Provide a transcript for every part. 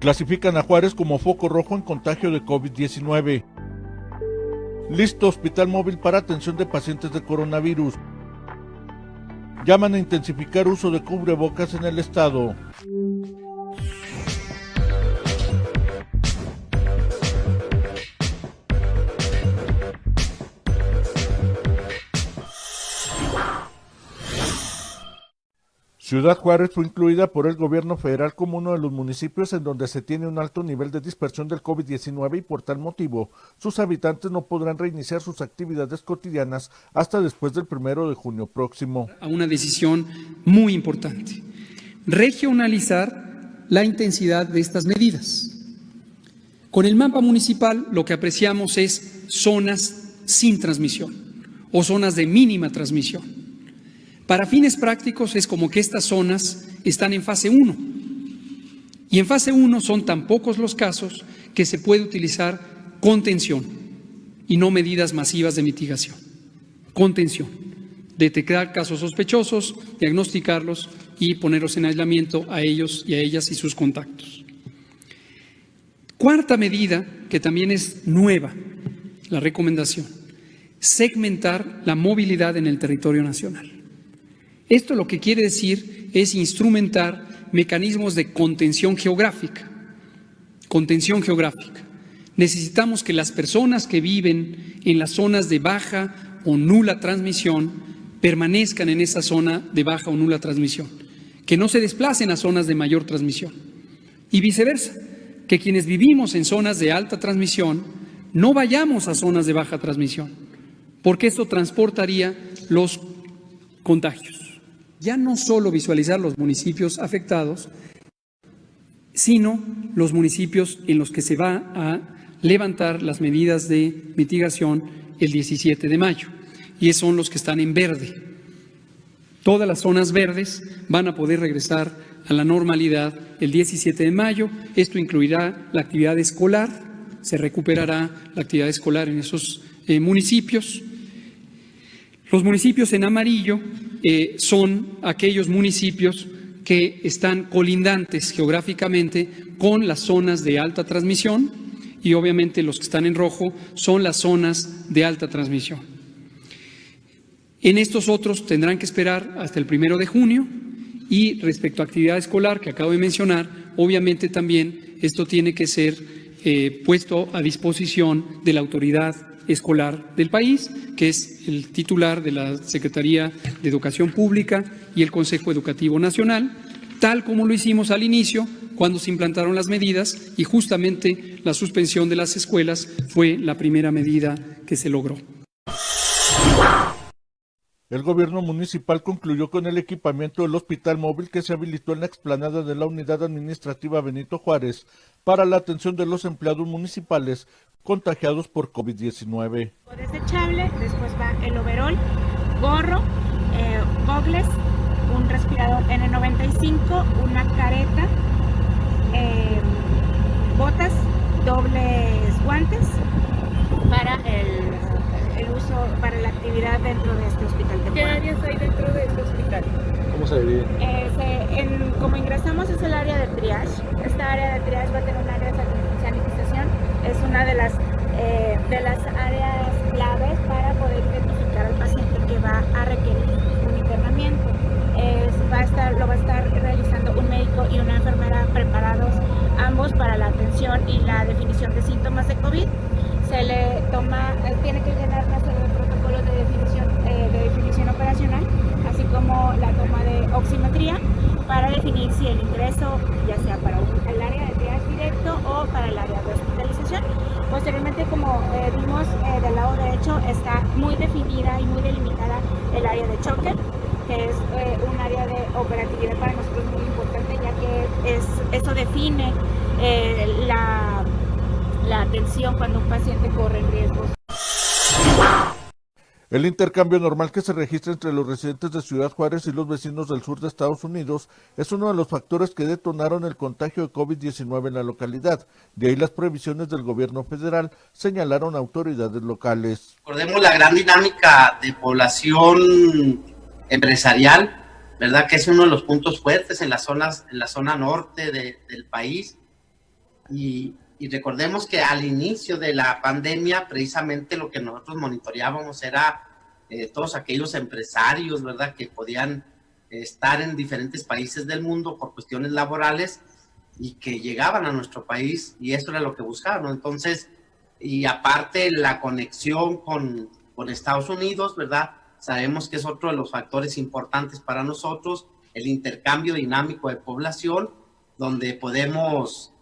Clasifican a Juárez como foco rojo en contagio de COVID-19. Listo hospital móvil para atención de pacientes de coronavirus. Llaman a intensificar uso de cubrebocas en el estado. Ciudad Juárez fue incluida por el gobierno federal como uno de los municipios en donde se tiene un alto nivel de dispersión del COVID-19 y por tal motivo sus habitantes no podrán reiniciar sus actividades cotidianas hasta después del 1 de junio próximo. A una decisión muy importante, regionalizar la intensidad de estas medidas. Con el mapa municipal lo que apreciamos es zonas sin transmisión o zonas de mínima transmisión. Para fines prácticos es como que estas zonas están en fase 1 y en fase 1 son tan pocos los casos que se puede utilizar contención y no medidas masivas de mitigación. Contención, detectar casos sospechosos, diagnosticarlos y ponerlos en aislamiento a ellos y a ellas y sus contactos. Cuarta medida, que también es nueva, la recomendación, segmentar la movilidad en el territorio nacional. Esto lo que quiere decir es instrumentar mecanismos de contención geográfica. Contención geográfica. Necesitamos que las personas que viven en las zonas de baja o nula transmisión permanezcan en esa zona de baja o nula transmisión, que no se desplacen a zonas de mayor transmisión. Y viceversa, que quienes vivimos en zonas de alta transmisión no vayamos a zonas de baja transmisión, porque esto transportaría los contagios. Ya no solo visualizar los municipios afectados, sino los municipios en los que se va a levantar las medidas de mitigación el 17 de mayo, y son los que están en verde. Todas las zonas verdes van a poder regresar a la normalidad el 17 de mayo. Esto incluirá la actividad escolar, se recuperará la actividad escolar en esos municipios. Los municipios en amarillo son aquellos municipios que están colindantes geográficamente con las zonas de alta transmisión y obviamente los que están en rojo son las zonas de alta transmisión. En estos otros tendrán que esperar hasta el 1 de junio y respecto a actividad escolar que acabo de mencionar, obviamente también esto tiene que ser puesto a disposición de la autoridad escolar del país, que es el titular de la Secretaría de Educación Pública y el Consejo Educativo Nacional, tal como lo hicimos al inicio cuando se implantaron las medidas y justamente la suspensión de las escuelas fue la primera medida que se logró. El gobierno municipal concluyó con el equipamiento del hospital móvil que se habilitó en la explanada de la Unidad Administrativa Benito Juárez para la atención de los empleados municipales contagiados por COVID-19. Desechable, después va el overol, gorro, gogles, un respirador N95, una careta, botas, dobles guantes para el uso, para la actividad dentro de este hospital. ¿Qué áreas hay dentro de este hospital? ¿Cómo se divide? Como ingresamos es el área de triage. Esta área de triage va a tener un área de sanitización. Es una de las áreas claves para poder identificar al paciente que va a requerir un internamiento. Lo va a estar realizando un médico y una enfermera preparados ambos para la atención y la definición de síntomas de COVID. Se le toma, tiene que llenar una serie de protocolos de definición operacional, así como la toma de oximetría para definir si el ingreso, ya sea para el área de triage directo o para el área de hospitalización. Posteriormente, como vimos del lado derecho, está muy definida y muy delimitada el área de choque, que es un área de operatividad para nosotros muy importante, ya que eso define la atención cuando un paciente corre riesgos. El intercambio normal que se registra entre los residentes de Ciudad Juárez y los vecinos del sur de Estados Unidos es uno de los factores que detonaron el contagio de COVID-19 en la localidad. De ahí las prohibiciones del gobierno federal, señalaron autoridades locales. Recordemos la gran dinámica de población empresarial, ¿verdad? Que es uno de los puntos fuertes en la zona norte del país. Y recordemos que al inicio de la pandemia, precisamente lo que nosotros monitoreábamos era todos aquellos empresarios, ¿verdad?, que podían estar en diferentes países del mundo por cuestiones laborales y que llegaban a nuestro país, y eso era lo que buscaban, ¿no? Entonces, y aparte la conexión con Estados Unidos, ¿verdad? Sabemos que es otro de los factores importantes para nosotros, el intercambio dinámico de población, donde podemos,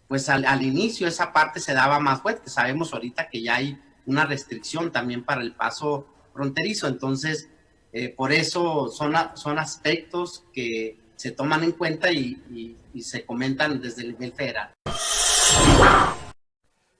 pues al inicio esa parte se daba más fuerte. Sabemos ahorita que ya hay una restricción también para el paso fronterizo, entonces por eso son aspectos que se toman en cuenta y se comentan desde el nivel federal.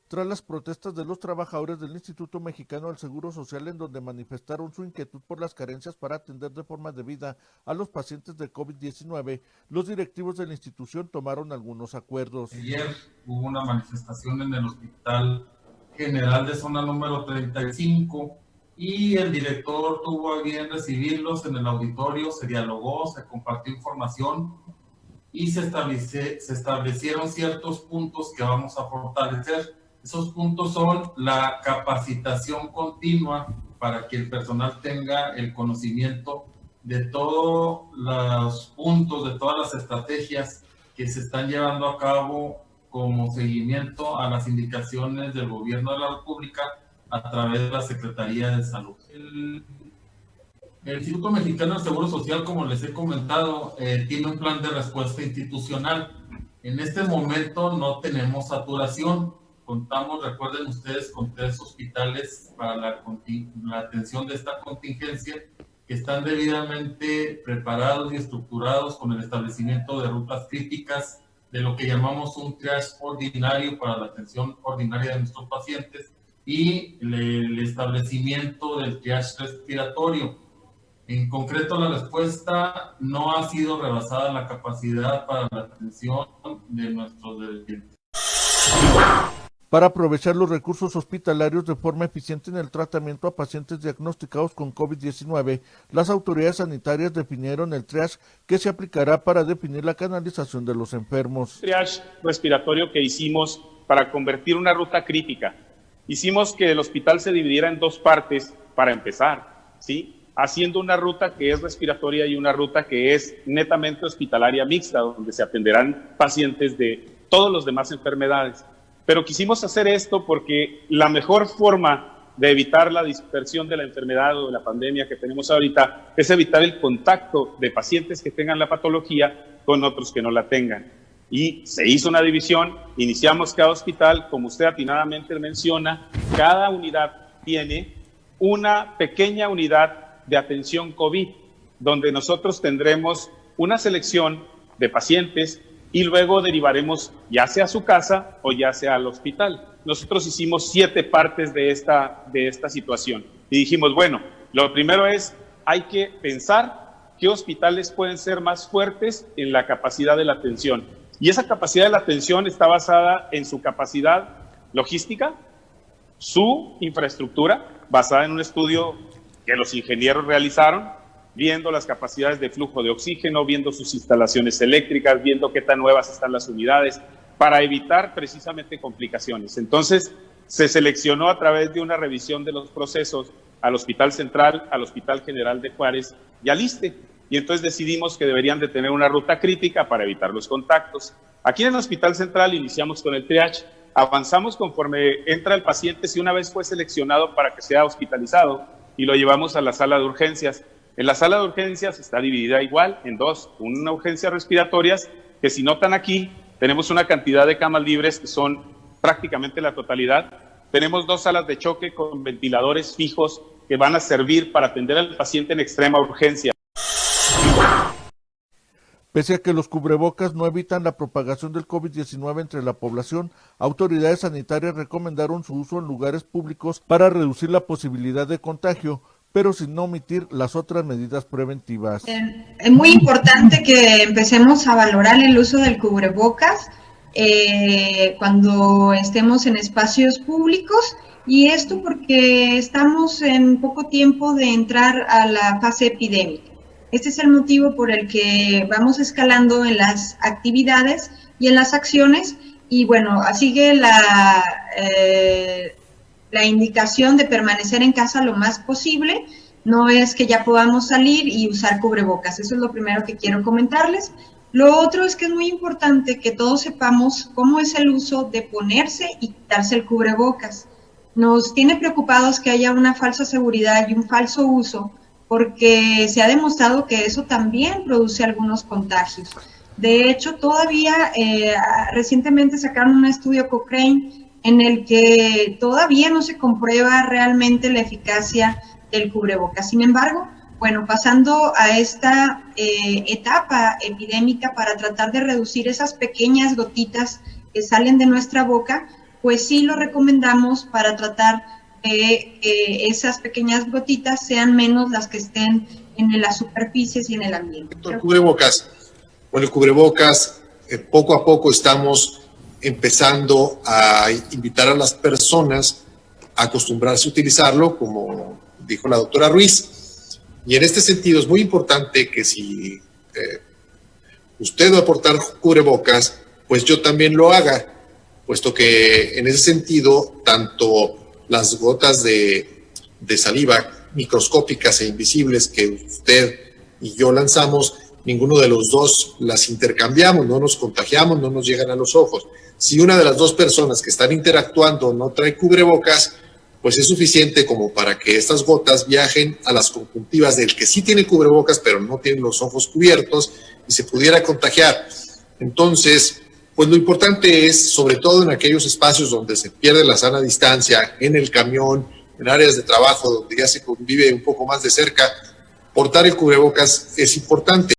Tras las protestas de los trabajadores del Instituto Mexicano del Seguro Social, en donde manifestaron su inquietud por las carencias para atender de forma debida a los pacientes de COVID-19, los directivos de la institución tomaron algunos acuerdos. Ayer hubo una manifestación en el Hospital General de Zona número 35 y el director tuvo a bien recibirlos en el auditorio, se dialogó, se compartió información y se establecieron ciertos puntos que vamos a fortalecer. Esos puntos son la capacitación continua para que el personal tenga el conocimiento de todos los puntos, de todas las estrategias que se están llevando a cabo como seguimiento a las indicaciones del Gobierno de la República a través de la Secretaría de Salud. El Instituto Mexicano del Seguro Social, como les he comentado, tiene un plan de respuesta institucional. En este momento no tenemos saturación. Contamos, recuerden ustedes, con 3 hospitales para la atención de esta contingencia que están debidamente preparados y estructurados con el establecimiento de rutas críticas, de lo que llamamos un triage ordinario para la atención ordinaria de nuestros pacientes y el establecimiento del triage respiratorio. En concreto, la respuesta no ha sido rebasada la capacidad para la atención de nuestros dependientes. Para aprovechar los recursos hospitalarios de forma eficiente en el tratamiento a pacientes diagnosticados con COVID-19, las autoridades sanitarias definieron el triage que se aplicará para definir la canalización de los enfermos. Triage respiratorio que hicimos para convertir una ruta crítica. Hicimos que el hospital se dividiera en 2 partes para empezar, ¿sí? Haciendo una ruta que es respiratoria y una ruta que es netamente hospitalaria mixta, donde se atenderán pacientes de todas las demás enfermedades. Pero quisimos hacer esto porque la mejor forma de evitar la dispersión de la enfermedad o de la pandemia que tenemos ahorita es evitar el contacto de pacientes que tengan la patología con otros que no la tengan. Y se hizo una división, iniciamos cada hospital, como usted atinadamente menciona, cada unidad tiene una pequeña unidad de atención COVID, donde nosotros tendremos una selección de pacientes y luego derivaremos ya sea a su casa o ya sea al hospital. Nosotros hicimos 7 partes de esta situación y dijimos, bueno, lo primero es, hay que pensar qué hospitales pueden ser más fuertes en la capacidad de la atención. Y esa capacidad de la atención está basada en su capacidad logística, su infraestructura, basada en un estudio que los ingenieros realizaron, viendo las capacidades de flujo de oxígeno, viendo sus instalaciones eléctricas, viendo qué tan nuevas están las unidades, para evitar precisamente complicaciones. Entonces, se seleccionó a través de una revisión de los procesos al Hospital Central, al Hospital General de Juárez y al ISSSTE. Y entonces decidimos que deberían de tener una ruta crítica para evitar los contactos. Aquí en el Hospital Central iniciamos con el triage, avanzamos conforme entra el paciente, si una vez fue seleccionado para que sea hospitalizado, y lo llevamos a la sala de urgencias. En la sala de urgencias está dividida igual en 2, una urgencias respiratorias, que si notan aquí, tenemos una cantidad de camas libres que son prácticamente la totalidad. Tenemos 2 salas de choque con ventiladores fijos que van a servir para atender al paciente en extrema urgencia. Pese a que los cubrebocas no evitan la propagación del COVID-19 entre la población, autoridades sanitarias recomendaron su uso en lugares públicos para reducir la posibilidad de contagio, pero sin omitir las otras medidas preventivas. Es muy importante que empecemos a valorar el uso del cubrebocas cuando estemos en espacios públicos, y esto porque estamos en poco tiempo de entrar a la fase epidémica. Este es el motivo por el que vamos escalando en las actividades y en las acciones, y bueno, sigue la indicación de permanecer en casa lo más posible. No es que ya podamos salir y usar cubrebocas. Eso es lo primero que quiero comentarles. Lo otro es que es muy importante que todos sepamos cómo es el uso de ponerse y quitarse el cubrebocas. Nos tiene preocupados que haya una falsa seguridad y un falso uso, porque se ha demostrado que eso también produce algunos contagios. De hecho, todavía recientemente sacaron un estudio Cochrane en el que todavía no se comprueba realmente la eficacia del cubrebocas. Sin embargo, bueno, pasando a esta etapa epidémica para tratar de reducir esas pequeñas gotitas que salen de nuestra boca, pues sí lo recomendamos para tratar de que esas pequeñas gotitas sean menos las que estén en las superficies y en el ambiente. El cubrebocas. Bueno, el cubrebocas, poco a poco estamos empezando a invitar a las personas a acostumbrarse a utilizarlo, como dijo la doctora Ruiz. Y en este sentido es muy importante que si usted va a portar cubrebocas, pues yo también lo haga, puesto que en ese sentido, tanto las gotas de saliva microscópicas e invisibles que usted y yo lanzamos, ninguno de los dos las intercambiamos, no nos contagiamos, no nos llegan a los ojos. Si una de las dos personas que están interactuando no trae cubrebocas, pues es suficiente como para que estas gotas viajen a las conjuntivas del que sí tiene cubrebocas, pero no tiene los ojos cubiertos y se pudiera contagiar. Entonces, pues lo importante es, sobre todo en aquellos espacios donde se pierde la sana distancia, en el camión, en áreas de trabajo donde ya se convive un poco más de cerca, portar el cubrebocas es importante.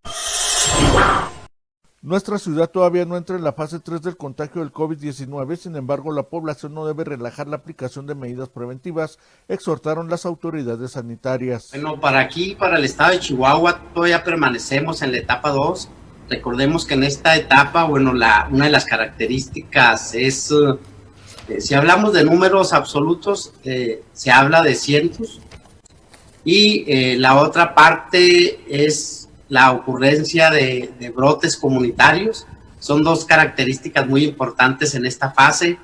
Nuestra ciudad todavía no entra en la fase 3 del contagio del COVID-19, sin embargo, la población no debe relajar la aplicación de medidas preventivas, exhortaron las autoridades sanitarias. Bueno, para el estado de Chihuahua todavía permanecemos en la etapa 2. Recordemos que en esta etapa, bueno, una de las características es, si hablamos de números absolutos, se habla de cientos, y la otra parte es la ocurrencia de brotes comunitarios. Son dos características muy importantes en esta fase,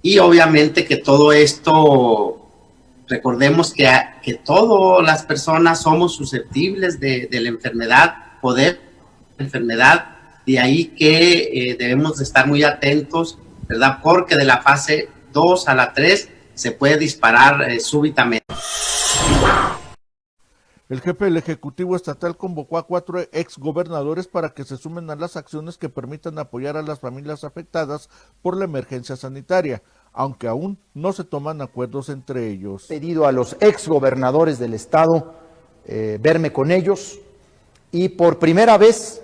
y obviamente que todo esto, recordemos que todas las personas somos susceptibles de la enfermedad, de ahí que debemos de estar muy atentos, ¿verdad? Porque de la fase 2 a la 3 se puede disparar súbitamente. El jefe del Ejecutivo Estatal convocó a 4 exgobernadores para que se sumen a las acciones que permitan apoyar a las familias afectadas por la emergencia sanitaria, aunque aún no se toman acuerdos entre ellos. He pedido a los exgobernadores del estado verme con ellos, y por primera vez,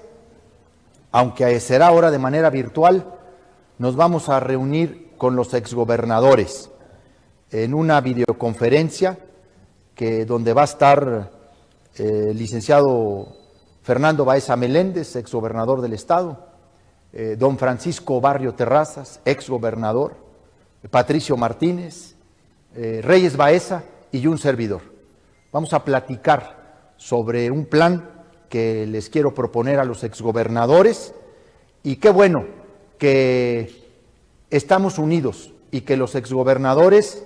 aunque será ahora de manera virtual, nos vamos a reunir con los exgobernadores en una videoconferencia donde va a estar el licenciado Fernando Baeza Meléndez, exgobernador del estado, don Francisco Barrio Terrazas, exgobernador, Patricio Martínez, Reyes Baeza y un servidor. Vamos a platicar sobre un plan que les quiero proponer a los exgobernadores, y qué bueno que estamos unidos y que los exgobernadores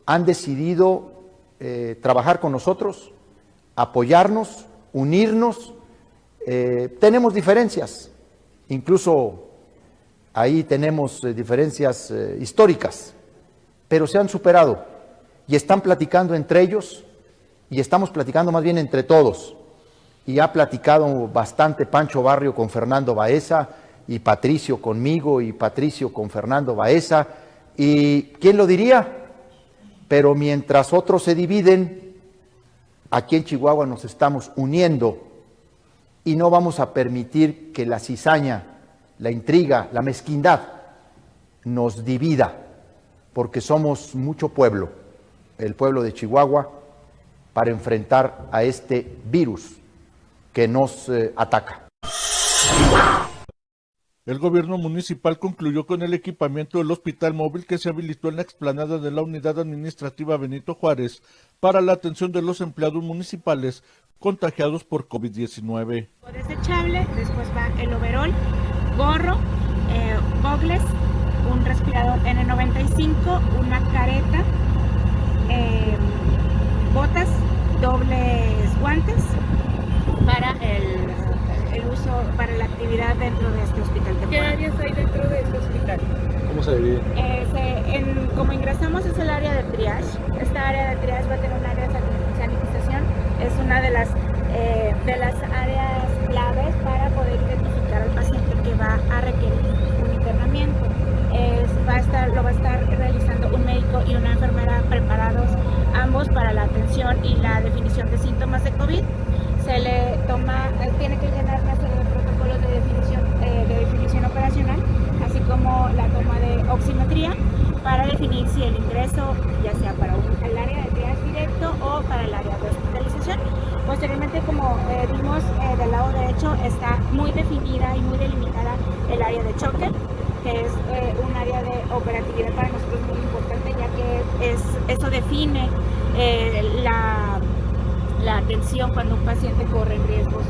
han decidido trabajar con nosotros, apoyarnos, unirnos. Tenemos diferencias, incluso ahí tenemos diferencias históricas, pero se han superado y están platicando entre ellos, y estamos platicando más bien entre todos. Y ha platicado bastante Pancho Barrio con Fernando Baeza, y Patricio conmigo, y Patricio con Fernando Baeza, y ¿quién lo diría? Pero mientras otros se dividen, aquí en Chihuahua nos estamos uniendo, y no vamos a permitir que la cizaña, la intriga, la mezquindad nos divida, porque somos mucho pueblo, el pueblo de Chihuahua, para enfrentar a este virus que nos ataca. El gobierno municipal concluyó con el equipamiento del hospital móvil que se habilitó en la explanada de la Unidad Administrativa Benito Juárez para la atención de los empleados municipales contagiados por COVID-19. Desechable, después va el overol, gorro, gogles, un respirador N95, una careta, botas, dobles guantes para el uso, para la actividad dentro de este hospital. ¿Qué áreas hay dentro de este hospital? ¿Cómo se divide? Como ingresamos es el área de triage. Esta área de triage va a tener un área de sanitización. Es una de las áreas claves para poder identificar al paciente que va a requerir un internamiento. Lo va a estar realizando un médico y una enfermera preparados ambos para la atención y la definición de síntomas de COVID. Se le tiene que llenar una serie de protocolos de definición operacional, así como la toma de oximetría para definir si el ingreso, ya sea para el área de triage directo o para el área de hospitalización. Posteriormente, como vimos del lado derecho, está muy definida y muy delimitada el área de choque, que es un área de operatividad para nosotros muy importante, ya que eso define la atención cuando un paciente corre riesgos.